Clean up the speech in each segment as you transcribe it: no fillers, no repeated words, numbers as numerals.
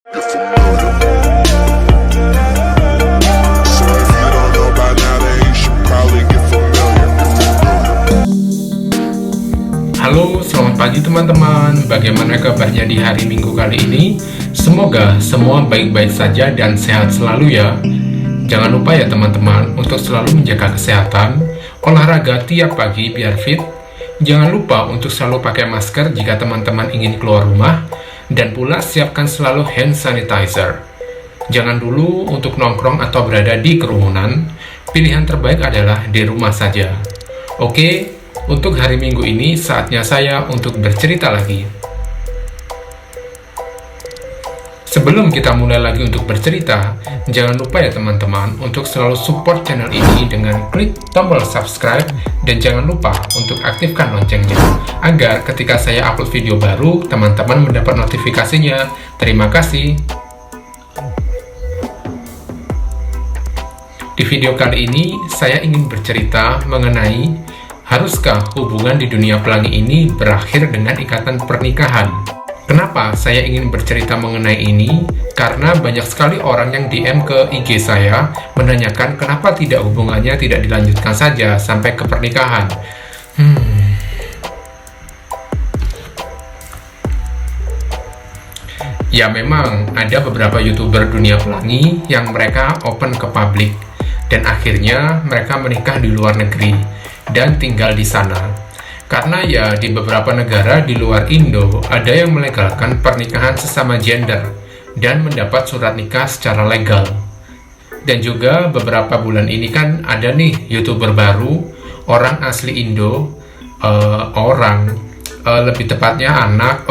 Halo, selamat pagi teman-teman. Bagaimana kabarnya di hari Minggu kali ini? Semoga semua baik-baik saja dan sehat selalu ya. Jangan lupa ya teman-teman untuk selalu menjaga kesehatan, olahraga tiap pagi biar fit. Jangan lupa untuk selalu pakai masker jika teman-teman ingin keluar rumah, dan pula siapkan selalu hand sanitizer. Jangan dulu untuk nongkrong atau berada di kerumunan. Pilihan terbaik adalah di rumah saja. Oke, untuk hari Minggu ini saatnya saya untuk bercerita lagi. Sebelum kita mulai lagi untuk bercerita, jangan lupa ya teman-teman untuk selalu support channel ini dengan klik tombol subscribe, dan jangan lupa untuk aktifkan loncengnya agar ketika saya upload video baru, teman-teman mendapat notifikasinya. Terima kasih. Di video kali ini, saya ingin bercerita mengenai haruskah hubungan di dunia pelangi ini berakhir dengan ikatan pernikahan? Kenapa saya ingin bercerita mengenai ini? Karena banyak sekali orang yang DM ke IG saya menanyakan kenapa tidak hubungannya tidak dilanjutkan saja sampai ke pernikahan. Ya memang ada beberapa YouTuber dunia pelangi yang mereka open ke publik, dan akhirnya mereka menikah di luar negeri dan tinggal di sana. Karena ya di beberapa negara di luar Indo ada yang melegalkan pernikahan sesama gender dan mendapat surat nikah secara legal. Dan juga beberapa bulan ini kan ada nih YouTuber baru, orang asli Indo, lebih tepatnya anak,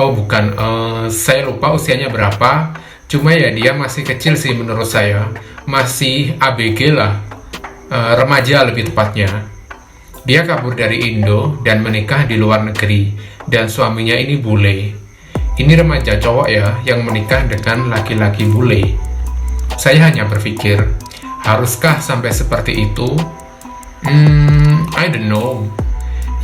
saya lupa usianya berapa, cuma ya dia masih kecil sih menurut saya, masih ABG lah, remaja lebih tepatnya. Dia kabur dari Indo dan menikah di luar negeri, dan suaminya ini bule. Ini remaja cowok ya, yang menikah dengan laki-laki bule. Saya hanya berpikir, haruskah sampai seperti itu? I don't know.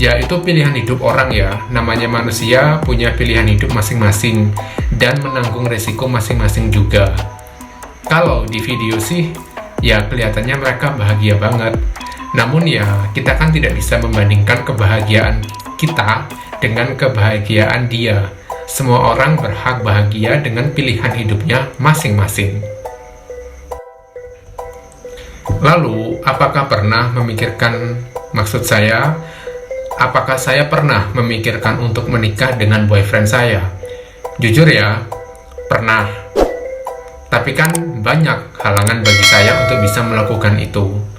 Ya itu pilihan hidup orang ya, namanya manusia punya pilihan hidup masing-masing, dan menanggung resiko masing-masing juga. Kalau di video sih, ya kelihatannya mereka bahagia banget. Namun ya, kita kan tidak bisa membandingkan kebahagiaan kita dengan kebahagiaan dia. Semua orang berhak bahagia dengan pilihan hidupnya masing-masing. Lalu, apakah saya pernah memikirkan untuk menikah dengan boyfriend saya? Jujur ya, pernah. Tapi kan banyak halangan bagi saya untuk bisa melakukan itu.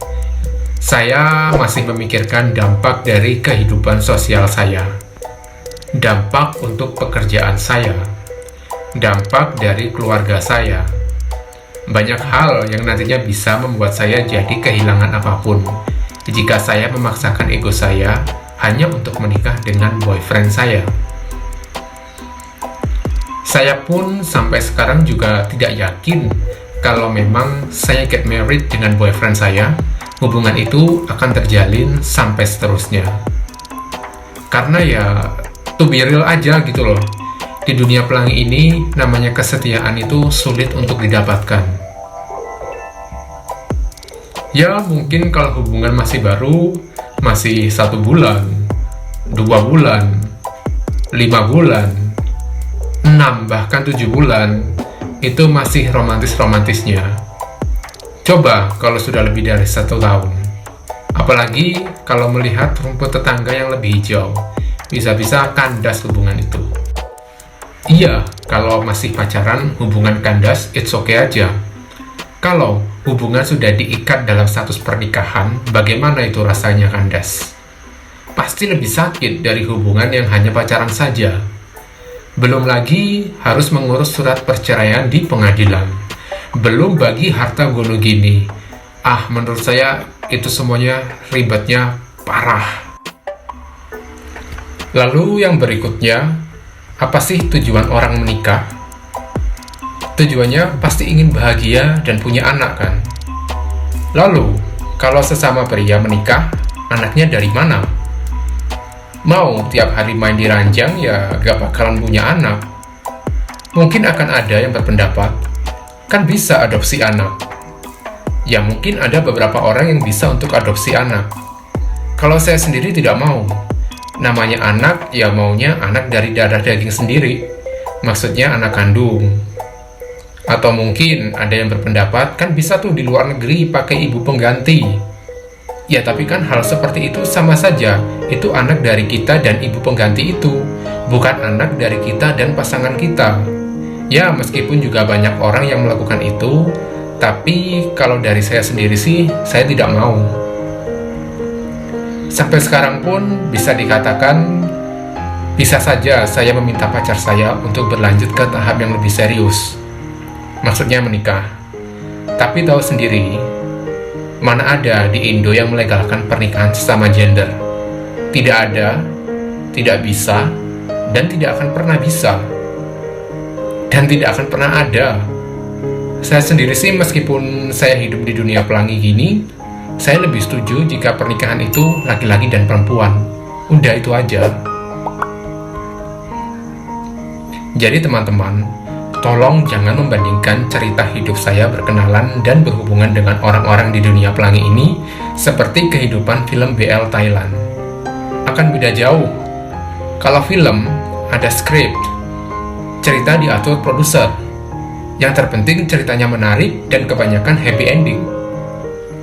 Saya masih memikirkan dampak dari kehidupan sosial saya, dampak untuk pekerjaan saya, dampak dari keluarga saya. Banyak hal yang nantinya bisa membuat saya jadi kehilangan apapun jika saya memaksakan ego saya hanya untuk menikah dengan boyfriend saya. Saya pun sampai sekarang juga tidak yakin kalau memang saya get married dengan boyfriend saya, hubungan itu akan terjalin sampai seterusnya. Karena ya, to be real aja gitu loh. Di dunia pelangi ini, namanya kesetiaan itu sulit untuk didapatkan. Ya, mungkin kalau hubungan masih baru, masih 1 bulan, 2 bulan, 5 bulan, 6, bahkan 7 bulan, itu masih romantis-romantisnya. Coba kalau sudah lebih dari 1 tahun. Apalagi kalau melihat rumput tetangga yang lebih hijau, bisa-bisa kandas hubungan itu. Iya, kalau masih pacaran, hubungan kandas, it's okay aja. Kalau hubungan sudah diikat dalam status pernikahan, bagaimana itu rasanya kandas? Pasti lebih sakit dari hubungan yang hanya pacaran saja. Belum lagi harus mengurus surat perceraian di pengadilan. Belum bagi harta gono gini. Menurut saya itu semuanya ribetnya parah. Lalu yang berikutnya, apa sih tujuan orang menikah? Tujuannya pasti ingin bahagia dan punya anak kan? Lalu, kalau sesama pria menikah, anaknya dari mana? Mau tiap hari main di ranjang ya gak bakalan punya anak. Mungkin akan ada yang berpendapat, kan bisa adopsi anak. Ya mungkin ada beberapa orang yang bisa untuk adopsi anak. Kalau saya sendiri tidak mau. Namanya anak, ya maunya anak dari darah daging sendiri. Maksudnya anak kandung. Atau mungkin ada yang berpendapat, kan bisa tuh di luar negeri pakai ibu pengganti. Ya tapi kan hal seperti itu sama saja. Itu anak dari kita dan ibu pengganti itu, bukan anak dari kita dan pasangan kita. Ya meskipun juga banyak orang yang melakukan itu, tapi kalau dari saya sendiri sih, saya tidak mau. Sampai sekarang pun bisa dikatakan, bisa saja saya meminta pacar saya untuk berlanjut ke tahap yang lebih serius. Maksudnya menikah. Tapi tahu sendiri, mana ada di Indo yang melegalkan pernikahan sesama gender? Tidak ada, tidak bisa, dan tidak akan pernah bisa. Dan tidak akan pernah ada. Saya sendiri sih meskipun saya hidup di dunia pelangi gini, saya lebih setuju jika pernikahan itu laki-laki dan perempuan. Udah itu aja. Jadi teman-teman, tolong jangan membandingkan cerita hidup saya berkenalan dan berhubungan dengan orang-orang di dunia pelangi ini seperti kehidupan film BL Thailand. Akan beda jauh. Kalau film, ada skrip, cerita diatur produser. Yang terpenting ceritanya menarik dan kebanyakan happy ending.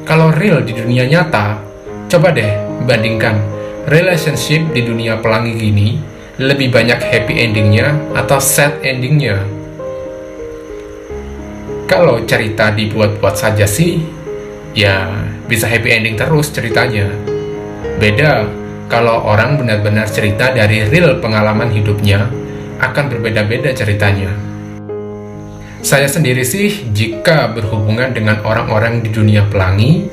Kalau real di dunia nyata, coba deh bandingkan relationship di dunia pelangi gini, lebih banyak happy endingnya atau sad endingnya. Kalau cerita dibuat-buat saja sih, ya bisa happy ending terus ceritanya. Beda kalau orang benar-benar cerita dari real pengalaman hidupnya, akan berbeda-beda ceritanya. Saya sendiri sih, jika berhubungan dengan orang-orang di dunia pelangi,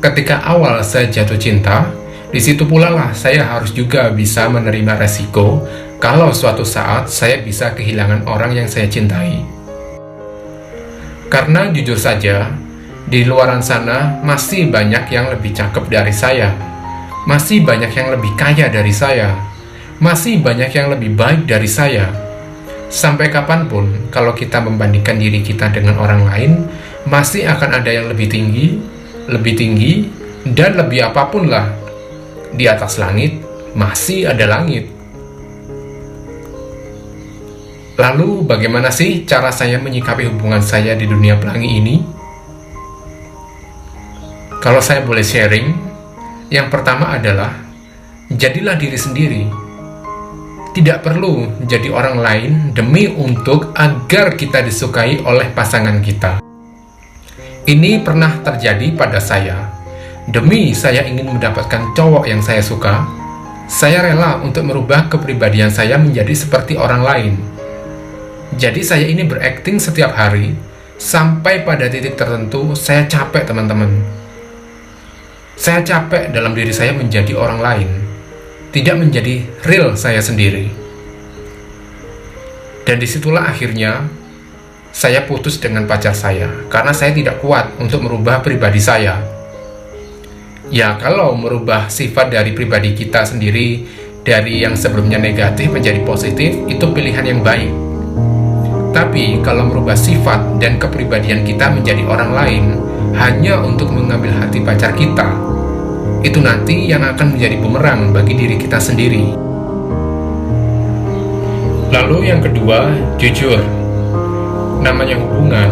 ketika awal saya jatuh cinta, di situ pula lah saya harus juga bisa menerima resiko kalau suatu saat saya bisa kehilangan orang yang saya cintai. Karena jujur saja, di luaran sana masih banyak yang lebih cakep dari saya, masih banyak yang lebih kaya dari saya, masih banyak yang lebih baik dari saya. Sampai kapanpun, kalau kita membandingkan diri kita dengan orang lain, masih akan ada yang lebih tinggi, dan lebih apapun lah. Di atas langit, masih ada langit. Lalu, bagaimana sih cara saya menyikapi hubungan saya di dunia pelangi ini? Kalau saya boleh sharing, yang pertama adalah, jadilah diri sendiri. Tidak perlu jadi orang lain demi untuk agar kita disukai oleh pasangan kita. Ini pernah terjadi pada saya. Demi saya ingin mendapatkan cowok yang saya suka, saya rela untuk merubah kepribadian saya menjadi seperti orang lain. Jadi saya ini berakting setiap hari, sampai pada titik tertentu saya capek teman-teman. Saya capek dalam diri saya menjadi orang lain, tidak menjadi real saya sendiri. Dan disitulah akhirnya saya putus dengan pacar saya, karena saya tidak kuat untuk merubah pribadi saya. Ya, kalau merubah sifat dari pribadi kita sendiri, dari yang sebelumnya negatif menjadi positif, itu pilihan yang baik. Tapi kalau merubah sifat dan kepribadian kita menjadi orang lain, hanya untuk mengambil hati pacar kita, itu nanti yang akan menjadi bumerang bagi diri kita sendiri. Lalu yang kedua, jujur. Namanya hubungan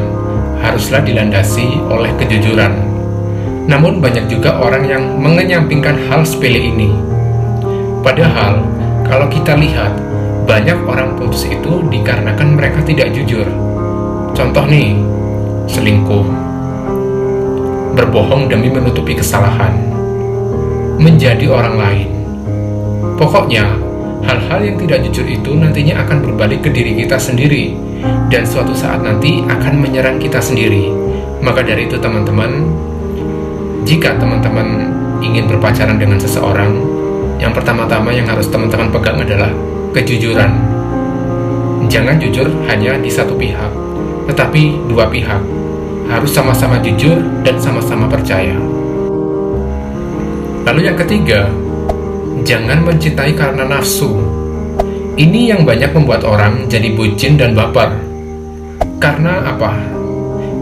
haruslah dilandasi oleh kejujuran. Namun banyak juga orang yang mengenyampingkan hal sepele ini. Padahal, kalau kita lihat, banyak orang putus itu dikarenakan mereka tidak jujur. Contoh nih, selingkuh, berbohong demi menutupi kesalahan, menjadi orang lain. Pokoknya, hal-hal yang tidak jujur itu nantinya akan berbalik ke diri kita sendiri, dan suatu saat nanti akan menyerang kita sendiri. Maka dari itu teman-teman, jika teman-teman ingin berpacaran dengan seseorang, yang pertama-tama yang harus teman-teman pegang adalah kejujuran. Jangan jujur hanya di satu pihak, tetapi dua pihak. Harus sama-sama jujur dan sama-sama percaya. Lalu yang ketiga, jangan mencintai karena nafsu. Ini yang banyak membuat orang jadi bucin dan baper. Karena apa?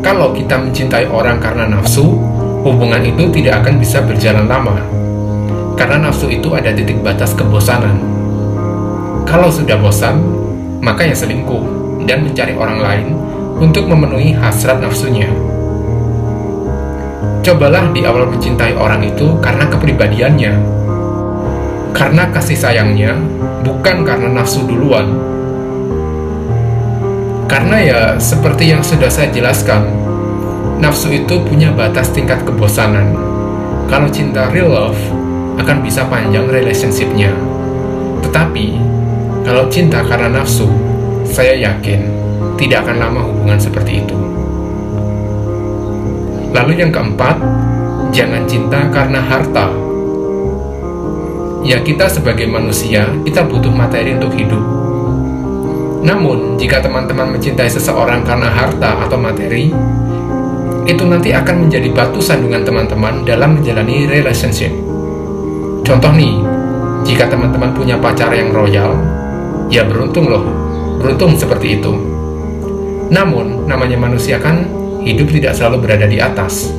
Kalau kita mencintai orang karena nafsu, hubungan itu tidak akan bisa berjalan lama. Karena nafsu itu ada titik batas kebosanan. Kalau sudah bosan, maka ya selingkuh dan mencari orang lain untuk memenuhi hasrat nafsunya. Cobalah di awal mencintai orang itu karena kepribadiannya, karena kasih sayangnya, bukan karena nafsu duluan. Karena ya seperti yang sudah saya jelaskan, nafsu itu punya batas tingkat kebosanan. Kalau cinta real love, akan bisa panjang relationship-nya. Tetapi, kalau cinta karena nafsu, saya yakin tidak akan lama hubungan seperti itu. Lalu yang keempat, jangan cinta karena harta. Ya, kita sebagai manusia, kita butuh materi untuk hidup. Namun, jika teman-teman mencintai seseorang karena harta atau materi, itu nanti akan menjadi batu sandungan teman-teman dalam menjalani relationship. Contoh nih, jika teman-teman punya pacar yang royal, ya beruntung loh, beruntung seperti itu. Namun, namanya manusia kan hidup tidak selalu berada di atas.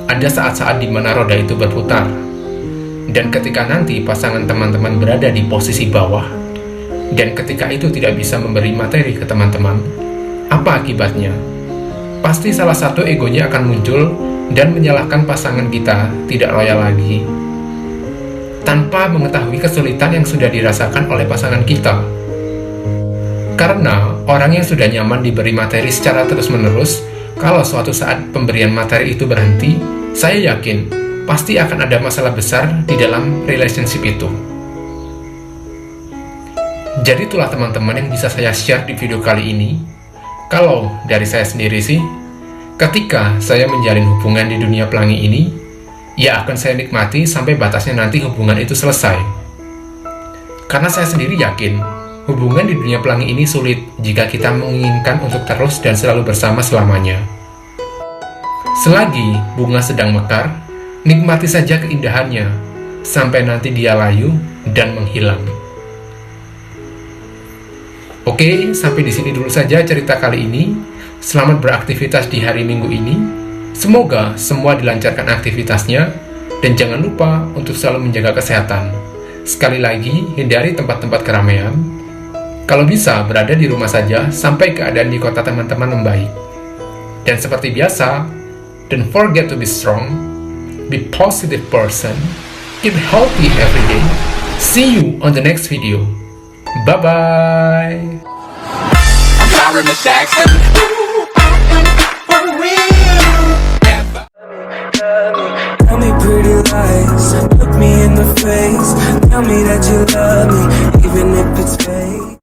Ada saat-saat di mana roda itu berputar, dan ketika nanti pasangan teman-teman berada di posisi bawah, dan ketika itu tidak bisa memberi materi ke teman-teman, apa akibatnya? Pasti salah satu egonya akan muncul dan menyalahkan pasangan kita tidak loyal lagi, tanpa mengetahui kesulitan yang sudah dirasakan oleh pasangan kita. Karena orang yang sudah nyaman diberi materi secara terus-menerus, kalau suatu saat pemberian materi itu berhenti, saya yakin pasti akan ada masalah besar di dalam relationship itu. Jadi itulah teman-teman yang bisa saya share di video kali ini. Kalau dari saya sendiri sih, ketika saya menjalin hubungan di dunia pelangi ini, ya akan saya nikmati sampai batasnya nanti hubungan itu selesai. Karena saya sendiri yakin, hubungan di dunia pelangi ini sulit jika kita menginginkan untuk terus dan selalu bersama selamanya. Selagi bunga sedang mekar, nikmati saja keindahannya, sampai nanti dia layu dan menghilang. Oke, sampai di sini dulu saja cerita kali ini. Selamat beraktivitas di hari Minggu ini. Semoga semua dilancarkan aktivitasnya, dan jangan lupa untuk selalu menjaga kesehatan. Sekali lagi, hindari tempat-tempat keramaian. Kalau bisa, berada di rumah saja sampai keadaan di kota teman-teman membaik. Dan seperti biasa, don't forget to be strong, be positive person, keep healthy every day. See you on the next video. Bye-bye. Tell me pretty lies, look me in the face. Tell me that you love me, even if it's fake.